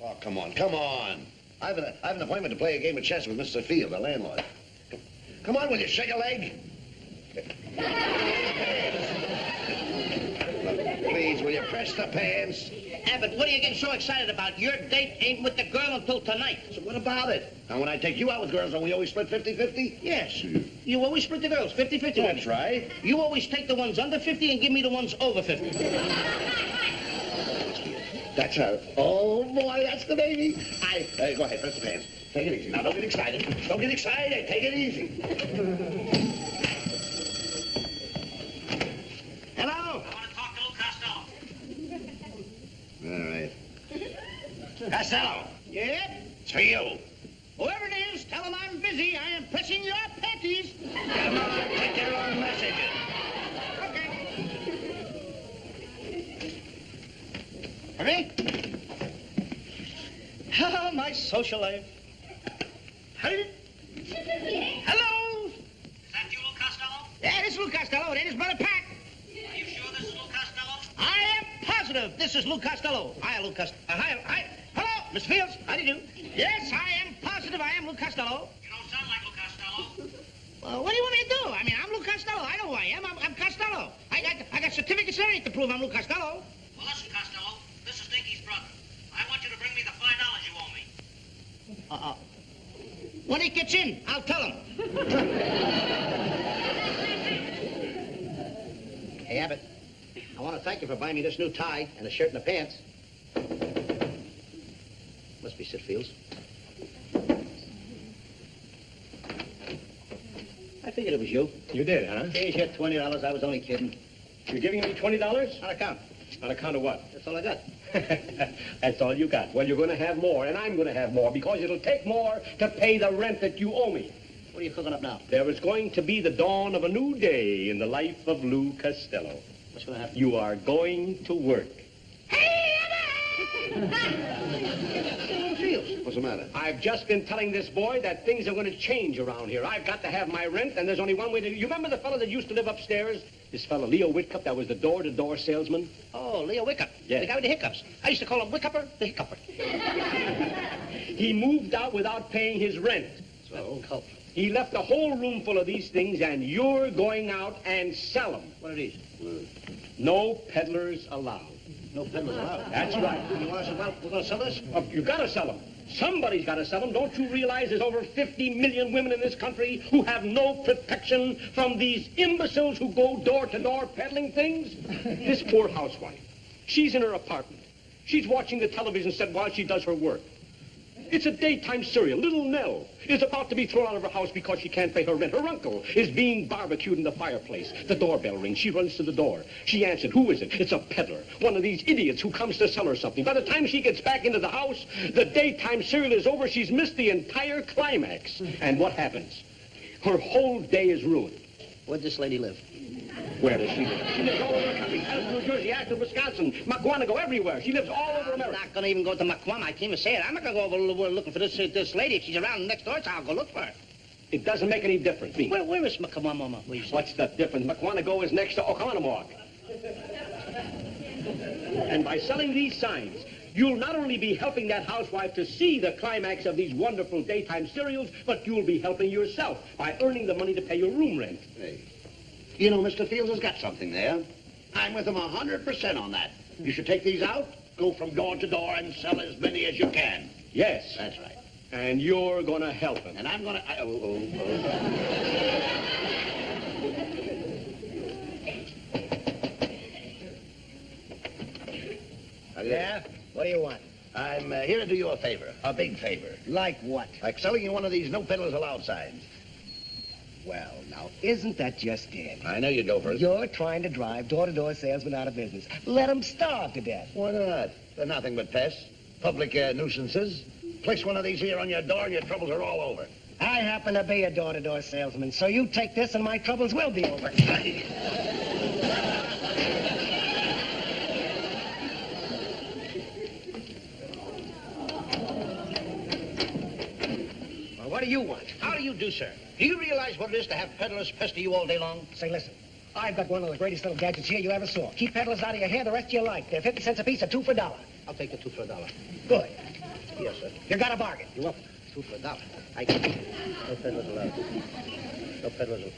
Oh, come on, come on. I have an appointment to play a game of chess with Mr. Field, the landlord. Come on, will you shake a leg? Please, will you press the pants? Abbott, what are you getting so excited about? Your date ain't with the girl until tonight. So what about it? And when I take you out with girls, don't we always split 50-50? Yes. You always split the girls, 50-50. That's right. You always take the ones under 50 and give me the ones over 50. That's her. Oh, boy, that's the baby. Go ahead, press the pants. Take it easy. Now, don't get excited. Don't get excited. Take it easy. Hello? I want to talk to Lou Costello. All right. Costello. Yeah? It's for you. Whoever it is, tell him I'm busy. I am pressing your panties. Come on, take your own messages. Okay. Ready? Oh, my social life. Hey. Hello? Is that you, Lou Costello? Yeah, this is Lou Costello. That is Brother Pat. Are you sure this is Lou Costello? I am positive this is Lou Costello. Hi, Lou Costello. Hi. Hello, Mr. Fields. How do you do? Yes, I am positive I am Lou Costello. You don't sound like Lou Costello. Well, what do you want me to do? I mean, I'm Lou Costello. I know who I am. I'm Costello. I got certificates and everything to prove I'm Lou Costello. Well, listen, Costello. This is Dinky's brother. I want you to bring me the $5 you owe me. When he gets in, I'll tell him. Hey, Abbott, I want to thank you for buying me this new tie and a shirt and the pants. Must be Sid Fields. I figured it was you. You did, huh? Here's your $20. I was only kidding. You're giving me $20? On account. On account of what? That's all I got. That's all you got. Well, you're going to have more, and I'm going to have more, because it'll take more to pay the rent that you owe me. What are you cooking up now? There is going to be the dawn of a new day in the life of Lou Costello. What's going to happen? You are going to work. What's the matter? I've just been telling this boy that things are going to change around here. I've got to have my rent, and there's only one way to... You remember the fellow that used to live upstairs? This fellow, Leo Whitcup, that was the door-to-door salesman? Oh, Leo Wickup. Yeah. The guy with the hiccups. I used to call him Wickupper the Hiccupper. He moved out without paying his rent. So? Oh. He left a whole room full of these things, and you're going out and sell them. What are these? No peddlers allowed. No peddlers allowed. That's right. You want us to, we're going to sell this? Oh, you got to sell them. Somebody's got to sell them. Don't you realize there's over 50 million women in this country who have no protection from these imbeciles who go door to door peddling things? This poor housewife, she's in her apartment. She's watching the television set while she does her work. It's a daytime serial. Little Nell is about to be thrown out of her house because she can't pay her rent. Her uncle is being barbecued in the fireplace. The doorbell rings. She runs to the door. She answered. Who is it? It's a peddler. One of these idiots who comes to sell her something. By the time she gets back into the house, the daytime serial is over. She's missed the entire climax. And what happens? Her whole day is ruined. Where'd this lady live? Where does she live? She lives all over the country. Out New Jersey, Ashton, Wisconsin, Maguanago, everywhere. She lives all over America. I'm not going to even go to Maquama. I can't even say it. I'm not going to go over the world looking for this lady. If she's around next door, so I'll go look for her. It doesn't make any difference. Where is Maquama? What's the difference? Maguanago is next to Oconomowoc. And by selling these signs, you'll not only be helping that housewife to see the climax of these wonderful daytime serials, but you'll be helping yourself by earning the money to pay your room rent. Hey, you know, Mr. Fields has got something there. I'm with him 100% on that. You should take these out, go from door to door, and sell as many as you can. Yes. That's right. And you're going to help him. And I'm going to... Yeah? What do you want? I'm here to do you a favor, a big favor. Like what? Like selling you one of these no peddlers allowed signs. Well, now, isn't that just it? I know you'd go for it. You're trying to drive door-to-door salesmen out of business. Let them starve to death. Why not? They're nothing but pests. Public nuisances. Place one of these here on your door and your troubles are all over. I happen to be a door-to-door salesman, so you take this and my troubles will be over. Well, what do you want? How do you do, sir? Do you realize what it is to have peddlers pester you all day long? Say, listen. I've got one of the greatest little gadgets here you ever saw. Keep peddlers out of your hair the rest of your life. They're 50 cents a piece or 2 for a dollar. I'll take the 2 for a dollar. Good. Yes, sir. You got a bargain. You're welcome. 2 for a dollar. I can. No peddlers allowed. No peddlers allowed.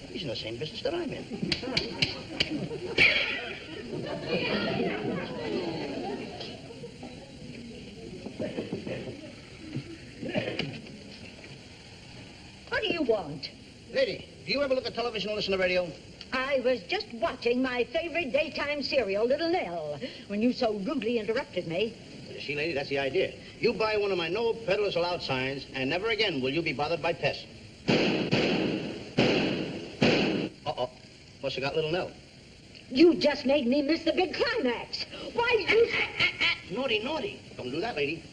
He's in the same business that I'm in. What do you want? Lady, do you ever look at television or listen to radio? I was just watching my favorite daytime serial, Little Nell, when you so rudely interrupted me. You see, lady, that's the idea. You buy one of my no peddlers allowed signs, and never again will you be bothered by pests. Uh-oh. Must have got Little Nell. You just made me miss the big climax. Why, you... Naughty, naughty. Don't do that, lady.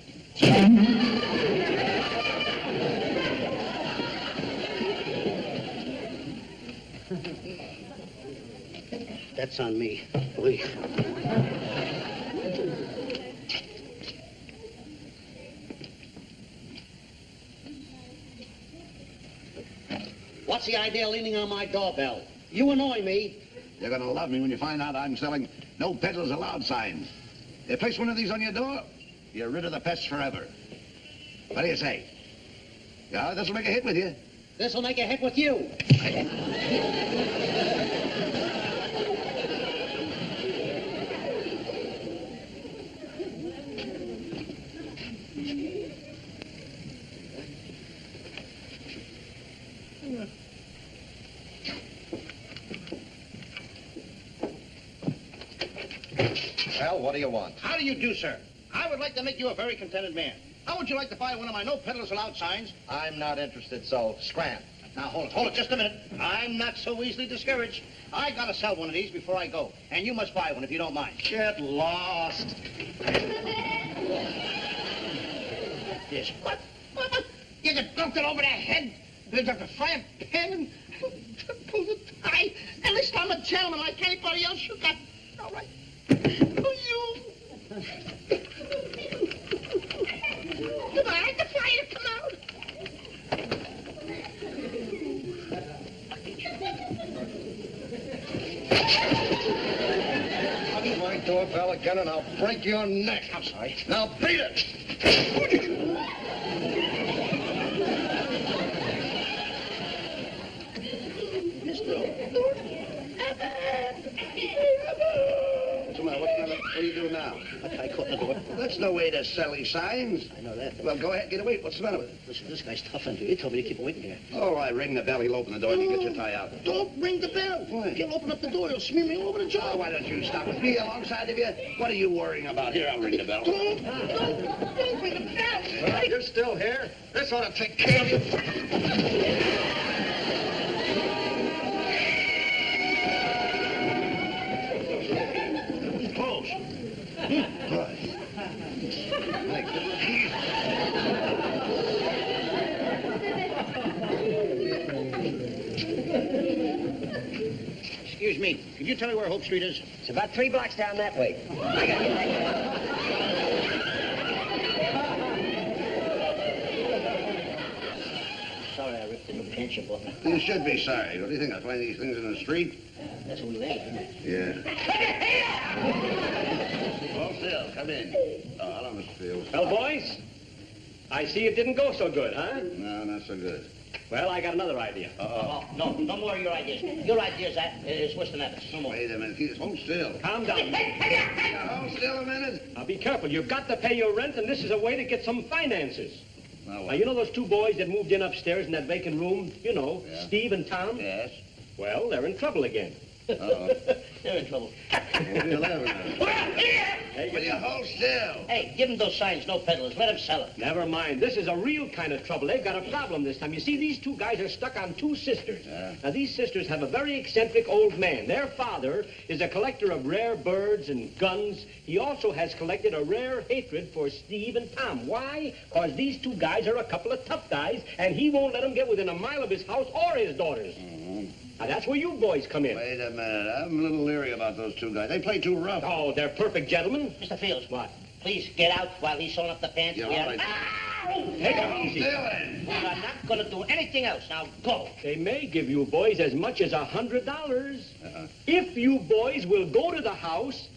That's on me. Please. What's the idea of leaning on my doorbell? You annoy me. You're going to love me when you find out I'm selling no peddlers allowed signs. You place one of these on your door, you're rid of the pests forever. What do you say? Yeah, this'll make a hit with you. This'll make a hit with you. Well, what do you want? How do you do, sir? I would like to make you a very contented man. How would you like to buy one of my no peddlers allowed signs? I'm not interested, so scram. Now, hold it just a minute. I'm not so easily discouraged. I gotta sell one of these before I go, and you must buy one if you don't mind. Get lost. Yes. What? You just dumped it over their head? You got the frying pan and pulled the tie? At least I'm a gentleman like anybody else you got. All right. Oh, you. Come on, the fire, come out. Touch my doorbell again and I'll break your neck. I'm sorry. Now beat it. What's the matter? What do you do now? I caught the door. That's no way to sell these signs. I know that. Well, go ahead, get away. What's the matter with it? Listen, this guy's tough on you. He told me to keep waiting here. All right, ring the bell. He'll open the door and you get your tie out. Don't ring the bell. Why? If you'll open up the door, you'll smear me all over the Oh, job. why don't you stop with me alongside of you? What are you worrying about? Here, I'll ring the bell. Don't ring the bell. Well, you're still here. This ought to take care of you. Close. Excuse me. Could you tell me where Hope Street is? It's about 3 blocks down that way. I got you. Sorry, I ripped the new pension book. You should be sorry. What do you think? I find these things in the street? That's what we landed, isn't it? Yeah. Hold still. Come in. Oh, hello, Mr. Fields. Well, boys, I see it didn't go so good, huh? No, not so good. Well, I got another idea. Oh, no more of your ideas. Your ideas is worse than that. No more. Wait a minute. Hold still. Calm down. Now, hold still a minute. Now, be careful. You've got to pay your rent, and this is a way to get some finances. Now, Now, you know those 2 boys that moved in upstairs in that vacant room? You know, Yeah. Steve and Tom? Yes. Well, they're in trouble again. Uh-oh. They're in trouble. What are you laughing at? Will you hold still? Hey, give them those signs, no peddlers. Let them sell it. Never mind. This is a real kind of trouble. They've got a problem this time. You see, these 2 guys are stuck on 2 sisters. Yeah. Now, these sisters have a very eccentric old man. Their father is a collector of rare birds and guns. He also has collected a rare hatred for Steve and Tom. Why? Because these 2 guys are a couple of tough guys, and he won't let them get within a mile of his house or his daughters. Now, that's where you boys come in. Wait a minute. I'm a little leery about those 2 guys. They play too rough. Oh, they're perfect gentlemen. Mr. Fields. What? Please get out while he's sewing up the pants. Yeah, We all have- right. Take it easy. I'm not going to do anything else. Now, go. They may give you boys as much as $100. If you boys will go to the house,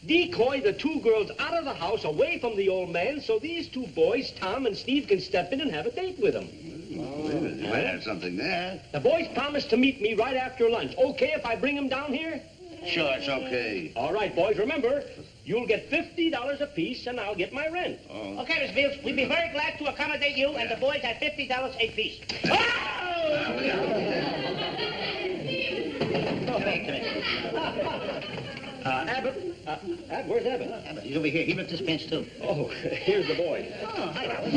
decoy the two girls out of the house away from the old man so these two boys, Tom and Steve, can step in and have a date with them. You might have something there. The boys promised to meet me right after lunch. Okay if I bring them down here? Sure, it's okay. All right, boys, remember, you'll get $50 apiece, and I'll get my rent. Oh. Okay, Miss Fields, we'd be very glad to accommodate you and the boys at $50 a piece. Abbott, where's Abbott? Abbott, he's over here. He ripped his pants, too. Oh, here's the boy. Oh, hi, Abbott.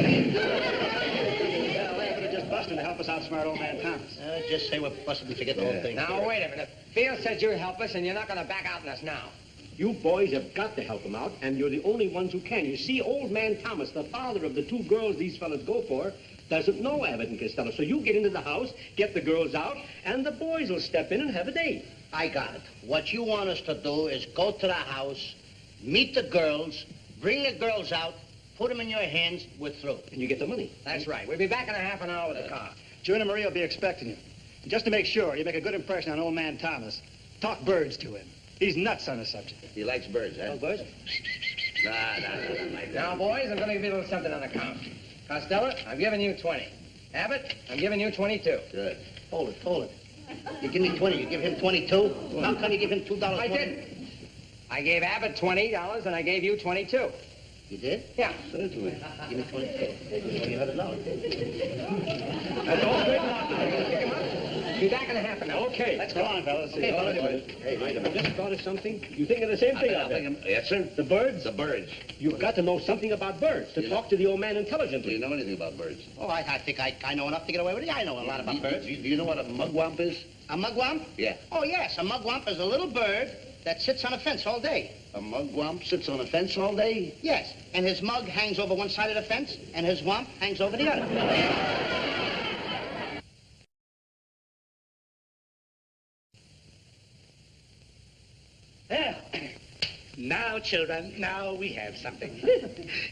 Well, Abbott just busted to help us outsmart old man Thomas. Just say we're busted and forget the whole thing. Now, wait a minute. Field said you'd help us, and you're not going to back out on us now. You boys have got to help him out, and you're the only ones who can. You see, old man Thomas, the father of the two girls these fellas go for, doesn't know Abbott and Costello. So you get into the house, get the girls out, and the boys will step in and have a date. I got it. What you want us to do is go to the house, meet the girls, bring the girls out, put them in your hands, we're through. And you get the money. That's right. We'll be back in a half an hour with the car. June and Maria will be expecting you. And just to make sure you make a good impression on old man Thomas, talk birds to him. He's nuts on the subject. He likes birds, huh? Oh, boys? Nah. Now, boys, I'm going to give you a little something on account. Costello, I'm giving you 20. Abbott, I'm giving you 22. Good. Hold it. You give me 20, you give him 22? How come you give him $2 I more? didn't. I gave Abbott $20, and I gave you 22. You did? Yeah. Certainly. Give me 22. $200. That's all straightened out now. Be back in a half an hour. Okay. Let's go on, fellas. Okay, fellas. Hey, wait a minute. Just thought of something. You think of the same thing, I bet. Yes, sir. The birds? The birds. You've got to know something about birds to talk to the old man Do intelligently. you know anything about birds? Oh, I think I know enough to get away with it. I know a lot about birds. Do you know what a mugwump is? A mugwump? Yeah. Oh, yes. A mugwump is a little bird that sits on a fence all day. A mugwump sits on a fence all day? Yes. And his mug hangs over one side of the fence, and his wump hangs over the other. Well, now, children, now we have something.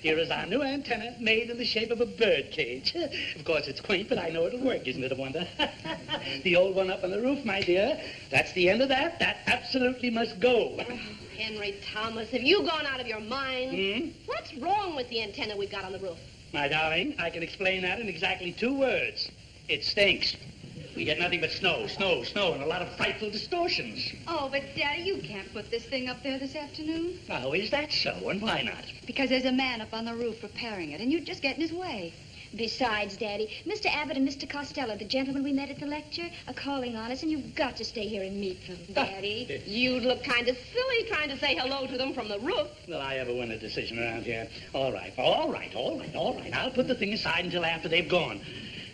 Here is our new antenna made in the shape of a bird cage. Of course, it's quaint, but I know it'll work. Isn't it a wonder? The old one up on the roof, my dear, that's the end of that. That absolutely must go. Henry Thomas, have you gone out of your mind? What's wrong with the antenna we've got on the roof? My darling, I can explain that in exactly 2 words. It stinks. We get nothing but snow, and a lot of frightful distortions. Oh, but Daddy, you can't put this thing up there this afternoon. Oh, is that so? And why not? Because there's a man up on the roof repairing it, and you'd just get in his way. Besides, Daddy, Mr. Abbott and Mr. Costello, the gentlemen we met at the lecture, are calling on us, and you've got to stay here and meet them. Daddy, you'd look kind of silly trying to say hello to them from the roof. Will I ever win a decision around here? All right. I'll put the thing aside until after they've gone.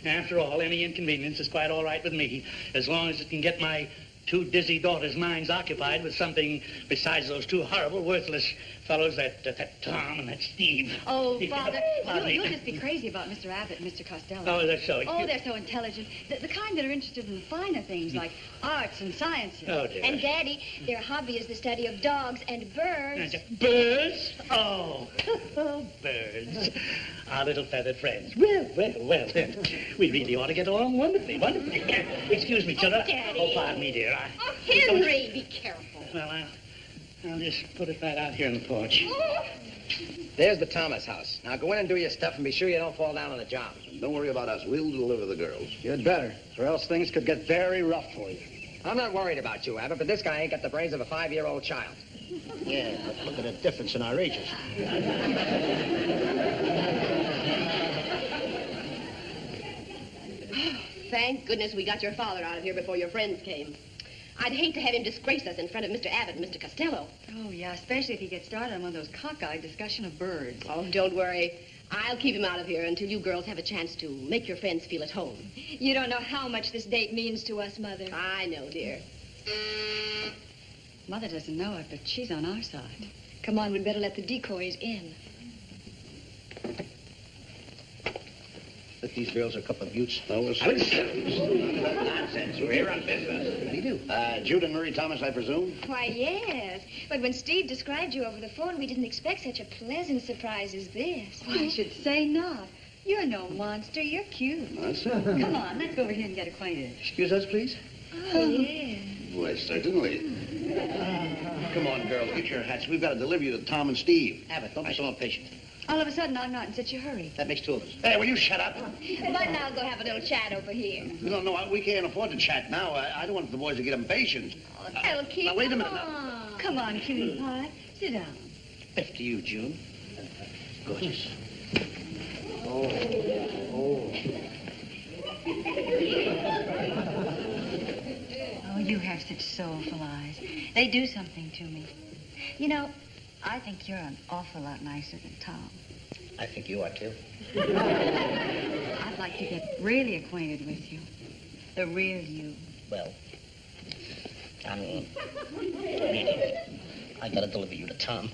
After all, any inconvenience is quite all right with me, as long as it can get my 2 dizzy daughters' minds occupied with something besides those 2 horrible, worthless fellows, that Tom and that Steve. Oh, Father, Pardon me. you'll just be crazy about Mr. Abbott and Mr. Costello. Oh, is that so? Oh, they're so intelligent. The kind that are interested in the finer things, like arts and sciences. Oh, dear. And, Daddy, their hobby is the study of dogs and birds. Birds? Oh, birds. Our little feathered friends. Well. We really ought to get along wonderfully. Excuse me, children. Daddy. Oh, pardon me, dear. Oh, Henry, be careful. Well, I'll just put it right out here on the porch. There's the Thomas house. Now go in and do your stuff and be sure you don't fall down on the job. Don't worry about us. We'll deliver the girls. You'd better, or else things could get very rough for you. I'm not worried about you, Abbott, but this guy ain't got the brains of a 5-year-old child. Yeah, but look at the difference in our ages. Thank goodness we got your father out of here before your friends came. I'd hate to have him disgrace us in front of Mr. Abbott and Mr. Costello. Oh, yeah, especially if he gets started on one of those cockeyed discussion of birds. Oh, don't worry. I'll keep him out of here until you girls have a chance to make your friends feel at home. You don't know how much this date means to us, Mother. I know, dear. Mother doesn't know it, but she's on our side. Come on, we'd better let the decoys in. But these girls are a couple of buttes. No, we'll see. Nonsense. We're here on business. What do you do? Jude and Marie Thomas, I presume? Why, yes. But when Steve described you over the phone, we didn't expect such a pleasant surprise as this. Well, I should say not. You're no monster. You're cute. Monster? Come on, let's go over here and get acquainted. Excuse us, please. Oh, yeah. Why, certainly. Come on, girls, get your hats. We've got to deliver you to Tom and Steve. Abbott, don't be so impatient. All of a sudden, I'm not in such a hurry. That makes two of us. Hey, will you shut up? But now go have a little chat over here. No, we can't afford to chat now. I don't want the boys to get impatient. Oh, Elkie, Now, wait a minute. Come on, cutie pie. Sit down. After you, June. Gorgeous. Oh, you have such soulful eyes. They do something to me. You know, I think you're an awful lot nicer than Tom. I think you are, too. I'd like to get really acquainted with you. The real you. Well, really, I gotta deliver you to Tom.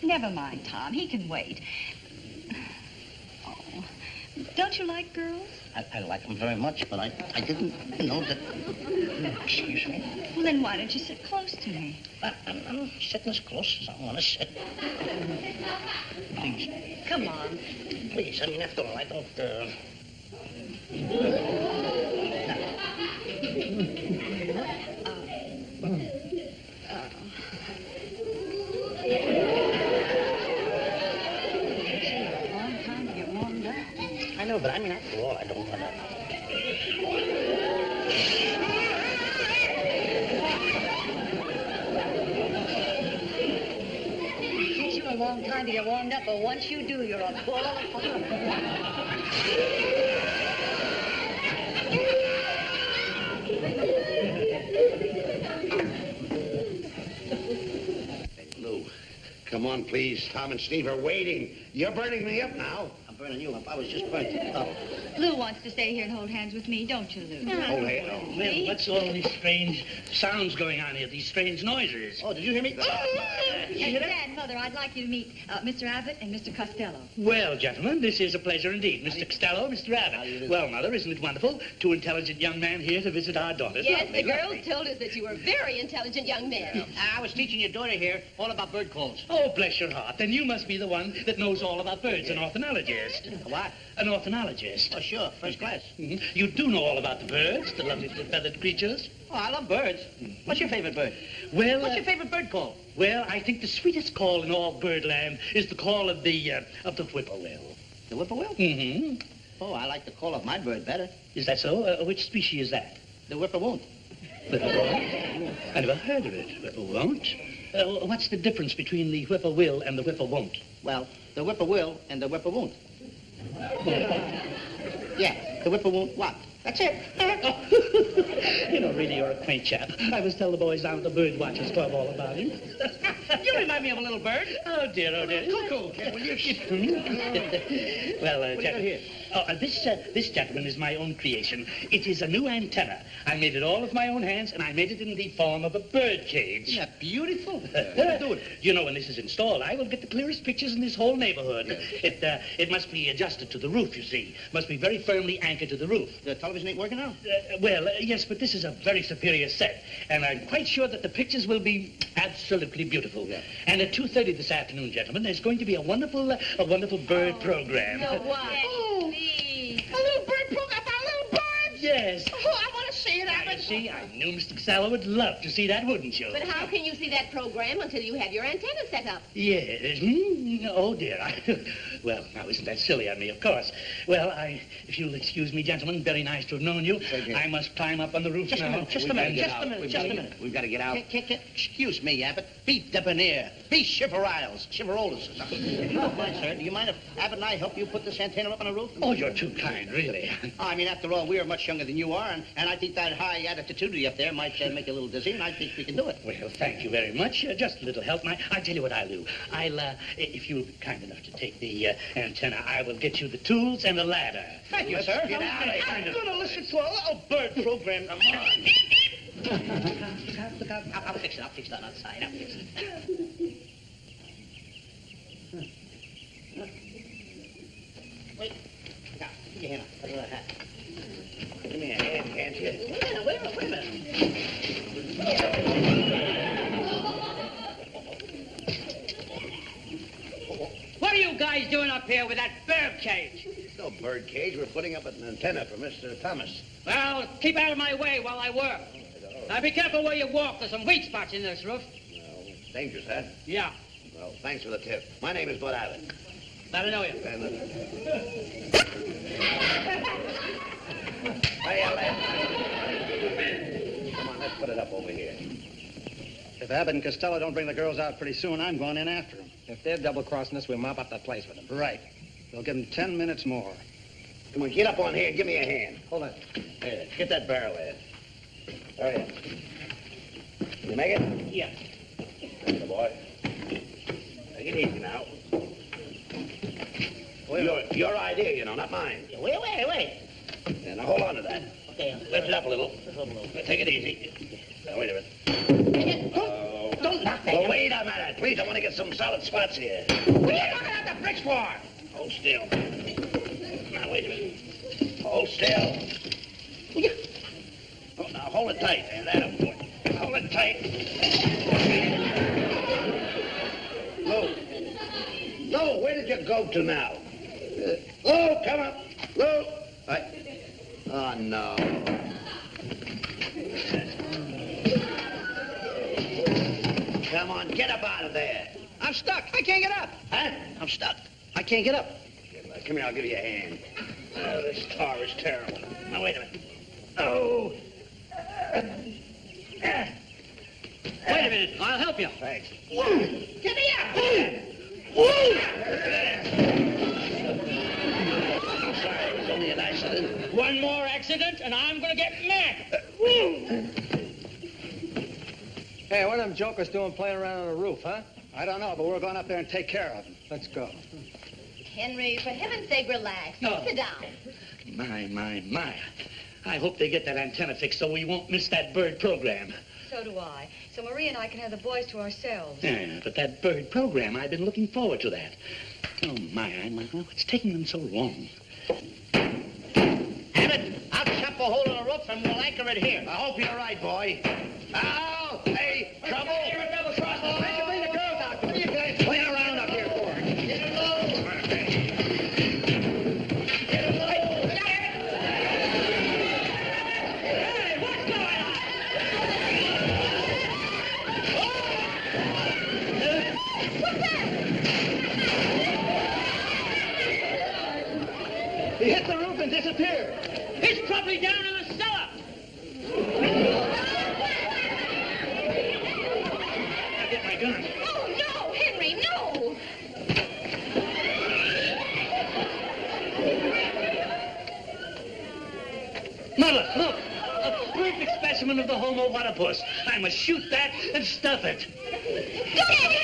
Never mind, Tom. He can wait. Oh, don't you like girls? I like him very much, but I didn't know that... Excuse me. Well, then why don't you sit close to me? I'm sitting as close as I want to sit. Please. Come on. Please, I mean, after all, I don't, I know, but I mean, after all, I don't want to... It takes you a long time to get warmed up, but once you do, you're a ball of fun. Lou, come on, please. Tom and Steve are waiting. You're burning me up now. I'm burning you up. I was just burnt up. Lou wants to stay here and hold hands with me, don't you, Lou? Oh, hey, oh. Well, what's all these strange sounds going on here, these strange noises? Oh, did you hear me? Hey, Dad, Mother, I'd like you to meet Mr. Abbott and Mr. Costello. Well, gentlemen, this is a pleasure indeed. Mr. Costello, Mr. Abbott. Well, Mother, isn't it wonderful? Two intelligent young men here to visit our daughters. Yes, Lovely, the girls lovely. told us that you were very intelligent young men. I was teaching your daughter here all about bird calls. Oh, bless your heart. Then you must be the one that knows all about birds, an ornithologist. What? An ornithologist. Oh, sure. First class. Mhm. You do know all about the birds, the lovely feathered creatures. Oh, I love birds. What's your favorite bird? Well, What's your favorite bird call? well, I think the sweetest call in all birdland is the call of the whippoorwill. The whippoorwill? Mm-hmm. Oh, I like the call of my bird better. Is that so? Which species is that? The whippoorwill. Whippoorwill? I never heard of it. Whippoorwon't. What's the difference between the whippoorwill and the whippoorwon't? Well, the whippoorwill and the whippoorwon't. Yeah, the whippoorwill what? That's it. You know, really, you're a quaint chap. I was telling the boys down at the Bird Watchers Club all about him. You remind me of a little bird. Oh, dear, oh, dear. Cuckoo, kid, will you... Well, What do you got gentlemen, here? this gentleman is my own creation. It is a new antenna. I made it all with my own hands, and I made it in the form of a bird cage. Isn't that beautiful? You know, when this is installed, I will get the clearest pictures in this whole neighborhood. It must be adjusted to the roof, you see. Must be very firmly anchored to the roof. The television ain't working now? Yes, but this is a very superior set, and I'm quite sure that the pictures will be absolutely beautiful. Yeah. And at 2:30 this afternoon, gentlemen, there's going to be a wonderful bird program. No, why? Oh, Please. a little bird program about little birds? Yes. Oh, I want to see it, Now, Abbott. you see, I knew Mr. Costello would love to see that, wouldn't you? But how can you see that program until you have your antenna set up? Yes. Oh, dear. Well, now, isn't that silly on me, of course. Well, if you'll excuse me, gentlemen, very nice to have known you. Okay. I must climb up on the roof Just a now. minute, just a We've gotta minute, get just out. a minute, We've just gotta a get- minute. We've got to get out. Excuse me, Abbott. Be debonair. Be chivalrous. Chivalrous or something. Oh, fine, sir. Do you mind if Abbott and I help you put this antenna up on the roof? Oh, you're too kind, really. I mean, after all, we are much younger than you are, and I think that high attitude up there might make you a little dizzy, and I think we can do it. Well, thank you very much. Just a little help. I'll tell you what I'll do. If you'll be kind enough to take the antenna, I will get you the tools and the ladder. Thank you, sir. Get out of here. I'm going to listen to a little bird program. Come on. Look out. I'll fix it. I'll fix that outside. I'll fix it. Wait. Now, put your hand up. Put your hat. Give me a hand, can't you? Wait a minute. What are you guys doing up here with that bird cage? No bird cage. We're putting up an antenna for Mr. Thomas. Well, keep out of my way while I work. Now, be careful where you walk. There's some weak spots in this roof. No, dangerous, huh? Yeah. Well, thanks for the tip. My name is Bud Abbott. Glad to know you. And, hey, come on, let's put it up over here. If Abbott and Costello don't bring the girls out pretty soon, I'm going in after them. If they're double-crossing us, we'll mop up that place with them. Right. We'll give them 10 minutes more. Come on, get up on here and give me a hand. Hold on. Here, get that barrel there. Hurry up. You make it? Yeah. Good boy. Take it easy now. Your idea, you know, not mine. Wait. Yeah, now hold on to that. Okay. Lift it up a little. Take it easy. Now, wait a minute. Don't knock that. Well, wait a minute. Please, I want to get some solid spots here. What are you knocking out the bricks for? Hold still. Now, wait a minute. Hold still. Oh, now, hold it tight. And that'll do it. Hold it tight. Lou, where did you go to now? Lou, come up. Lou. Oh, no. Come on, get up out of there. I'm stuck. I can't get up. Huh? I'm stuck. I can't get up. Come here, I'll give you a hand. Oh, this tar is terrible. Now, wait a minute. Oh. Wait a minute. I'll help you. Thanks. Get me up. I'm sorry, it was only an accident. One more accident, and I'm going to get mad. Hey, what are them jokers doing playing around on the roof, huh? I don't know, but we're going up there and take care of them. Let's go. Henry, for heaven's sake, relax. No. Sit down. My. I hope they get that antenna fixed so we won't miss that bird program. So do I. So Marie and I can have the boys to ourselves. Yeah, but that bird program, I've been looking forward to that. Oh, my, what's taking them so long? Abbott, I'll chop a hole in the roof and we'll anchor it here. I hope you're right, boy. Ow! Hey, trouble! You're a double cross. Where'd you bring the girls out? What are you guys playing around up here for? Get it low! Get it low! Hey, what's going on? He hit the roof and disappeared. He's probably down in the cellar. I'll get my gun. Oh, no, Henry, no. Mother, look! A perfect specimen of the Homo waterpuss. I must shoot that and stuff it. Go ahead.